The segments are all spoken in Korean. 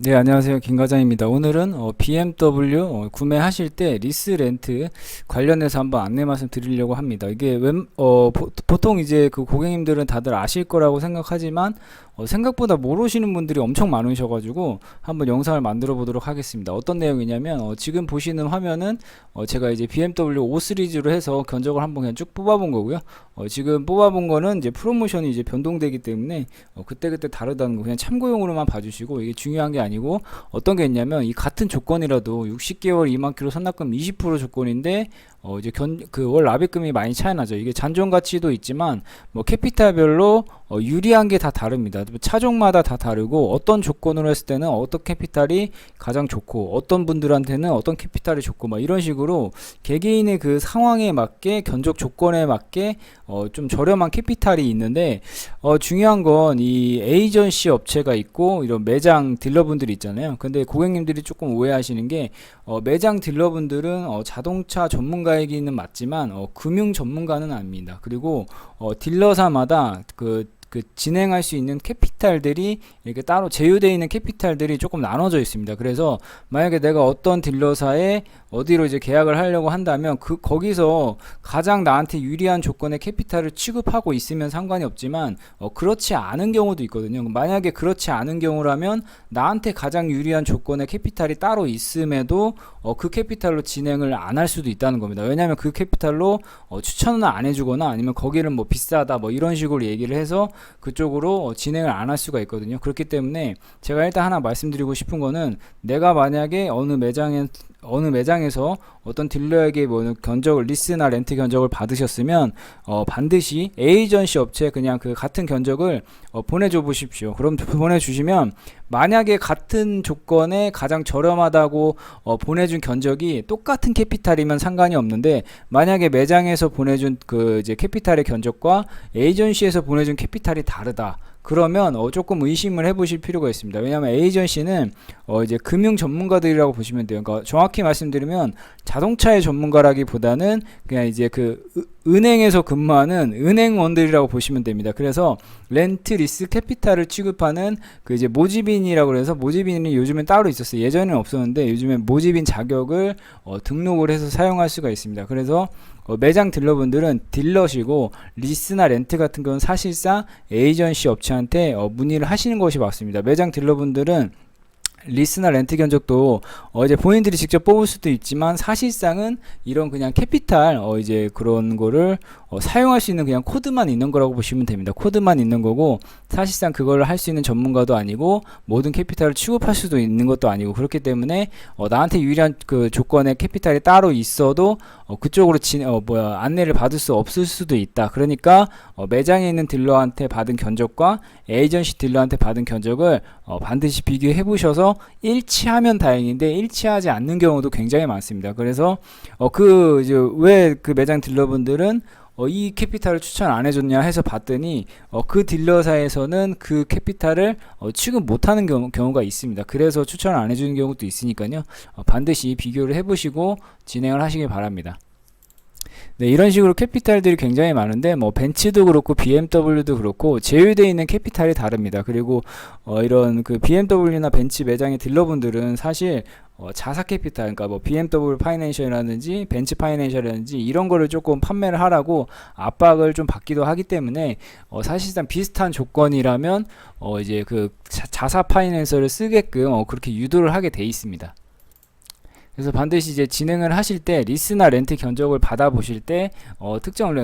네, 안녕하세요. 김 과장입니다. 오늘은 BMW 구매하실 때 리스 렌트 관련해서 한번 안내 말씀 드리려고 합니다. 이게 보통 이제 그 고객님들은 다들 아실 거라고 생각하지만 생각보다 모르시는 분들이 엄청 많으셔가지고 한번 영상을 만들어 보도록 하겠습니다. 어떤 내용이냐면 지금 보시는 화면은 제가 이제 BMW 5 시리즈로 해서 견적을 한번 그냥 쭉 뽑아본 거고요. 지금 뽑아본 거는 이제 프로모션이 이제 변동되기 때문에 그때그때 다르다는 거 그냥 참고용으로만 봐주시고, 이게 중요한 게 아니고 어떤 게 있냐면 이 같은 조건이라도 60개월 2만 킬로 선납금 20% 조건인데 이제 월 납입금이 많이 차이 나죠. 이게 잔존 가치도 있지만 뭐 캐피탈별로 유리한 게 다 다릅니다. 차종마다 다 다르고 어떤 조건으로 했을 때는 어떤 캐피탈이 가장 좋고 어떤 분들한테는 어떤 캐피탈이 좋고 막 이런 식으로 개개인의 그 상황에 맞게 견적 조건에 맞게 좀 저렴한 캐피탈이 있는데, 중요한 건 이 에이전시 업체가 있고 이런 매장 딜러분들이 있잖아요. 근데 고객님들이 조금 오해하시는 게 매장 딜러분들은 자동차 전문가이기는 맞지만 금융 전문가는 아닙니다. 그리고 딜러사마다 그 진행할 수 있는 캐피탈들이 이렇게 따로 제휴되어 있는 캐피탈들이 조금 나눠져 있습니다. 그래서 만약에 내가 어떤 딜러사에 어디로 이제 계약을 하려고 한다면 거기서 가장 나한테 유리한 조건의 캐피탈을 취급하고 있으면 상관이 없지만 그렇지 않은 경우도 있거든요. 만약에 그렇지 않은 경우라면 나한테 가장 유리한 조건의 캐피탈이 따로 있음에도 그 캐피탈로 진행을 안 할 수도 있다는 겁니다. 왜냐하면 그 캐피탈로 추천을 안 해주거나 아니면 거기는 뭐 비싸다 뭐 이런 식으로 얘기를 해서 그쪽으로 진행을 안 할 수가 있거든요. 그렇기 때문에 제가 일단 하나 말씀드리고 싶은 거는, 내가 만약에 어느 매장에서 어떤 딜러에게 뭐 견적을 리스나 렌트 견적을 받으셨으면 반드시 에이전시 업체에 그냥 그 같은 견적을 보내줘 보십시오. 그럼 보내주시면 만약에 같은 조건에 가장 저렴하다고 보내준 견적이 똑같은 캐피탈이면 상관이 없는데, 만약에 매장에서 보내준 그 이제 캐피탈의 견적과 에이전시에서 보내준 캐피탈이 다르다. 그러면 조금 의심을 해보실 필요가 있습니다. 왜냐하면 에이전시는 이제 금융 전문가들이라고 보시면 돼요. 그러니까 정확히 말씀드리면 자동차의 전문가라기보다는 그냥 이제 그 은행에서 근무하는 은행원들이라고 보시면 됩니다. 그래서 렌트 리스 캐피탈을 취급하는 그 이제 모집인이라고 해서, 모집인이 요즘엔 따로 있었어요. 예전에는 없었는데 요즘엔 모집인 자격을 등록을 해서 사용할 수가 있습니다. 그래서 매장 딜러분들은 딜러시고 리스나 렌트 같은 건 사실상 에이전시 업체한테 문의를 하시는 것이 맞습니다. 매장 딜러분들은 리스나 렌트 견적도 이제 본인들이 직접 뽑을 수도 있지만 사실상은 이런 그냥 캐피탈 이제 그런 거를 사용할 수 있는 그냥 코드만 있는 거라고 보시면 됩니다. 코드만 있는 거고 사실상 그걸 할 수 있는 전문가도 아니고 모든 캐피탈을 취급할 수도 있는 것도 아니고, 그렇기 때문에 나한테 유리한 그 조건의 캐피탈이 따로 있어도 그쪽으로 안내를 받을 수 없을 수도 있다. 그러니까 매장에 있는 딜러한테 받은 견적과 에이전시 딜러한테 받은 견적을 반드시 비교해 보셔서 일치하면 다행인데 일치하지 않는 경우도 굉장히 많습니다. 그래서 왜 그 매장 딜러분들은 이 캐피탈을 추천 안 해줬냐 해서 봤더니 그 딜러사에서는 그 캐피탈을 취급 못하는 경우가 있습니다. 그래서 추천을 안 해주는 경우도 있으니까요. 반드시 비교를 해보시고 진행을 하시길 바랍니다. 네, 이런 식으로 캐피탈들이 굉장히 많은데 뭐 벤츠도 그렇고 BMW도 그렇고 제휴되어 있는 캐피탈이 다릅니다. 그리고 이런 그 BMW나 벤츠 매장의 딜러분들은 사실 자사 캐피탈, 그러니까 뭐 BMW 파이낸셜이라든지 벤츠 파이낸셜이라든지 이런 거를 조금 판매를 하라고 압박을 좀 받기도 하기 때문에 사실상 비슷한 조건이라면 이제 그 자사 파이낸셜을 쓰게끔 그렇게 유도를 하게 돼 있습니다. 그래서 반드시 이제 진행을 하실 때 리스나 렌트 견적을 받아 보실 때 특정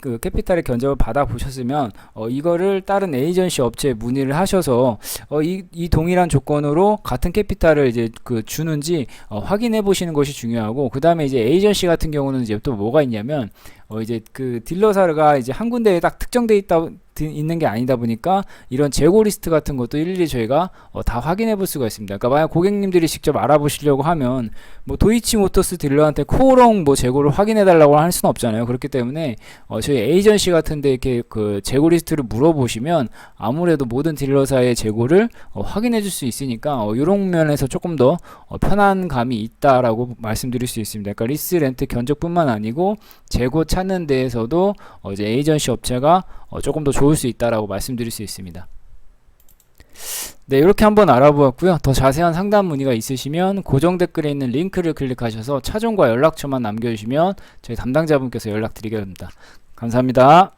그 캐피탈의 견적을 받아 보셨으면 이거를 다른 에이전시 업체에 문의를 하셔서 이 동일한 조건으로 같은 캐피탈을 이제 그 주는지 확인해 보시는 것이 중요하고, 그 다음에 이제 에이전시 같은 경우는 이제 또 뭐가 있냐면 이제 그 딜러사가 이제 한 군데에 딱 특정돼 있는 게 아니다 보니까 이런 재고 리스트 같은 것도 일일이 저희가 다 확인해 볼 수가 있습니다. 그러니까 만약 고객님들이 직접 알아보시려고 하면 뭐 도이치모터스 딜러한테 코오롱 뭐 재고를 확인해 달라고 할 수는 없잖아요. 그렇기 때문에 저희 에이전시 같은데 이렇게 그 재고 리스트를 물어보시면 아무래도 모든 딜러사의 재고를 확인해 줄 수 있으니까 이런 면에서 조금 더 편한 감이 있다라고 말씀드릴 수 있습니다. 그러니까 리스 렌트 견적뿐만 아니고 재고 찾는 데에서도 이제 에이전시 업체가 조금 더 좋을 수 있다라고 말씀드릴 수 있습니다. 네, 이렇게 한번 알아보았고요. 더 자세한 상담 문의가 있으시면 고정 댓글에 있는 링크를 클릭하셔서 차종과 연락처만 남겨주시면 저희 담당자분께서 연락드리겠습니다. 감사합니다.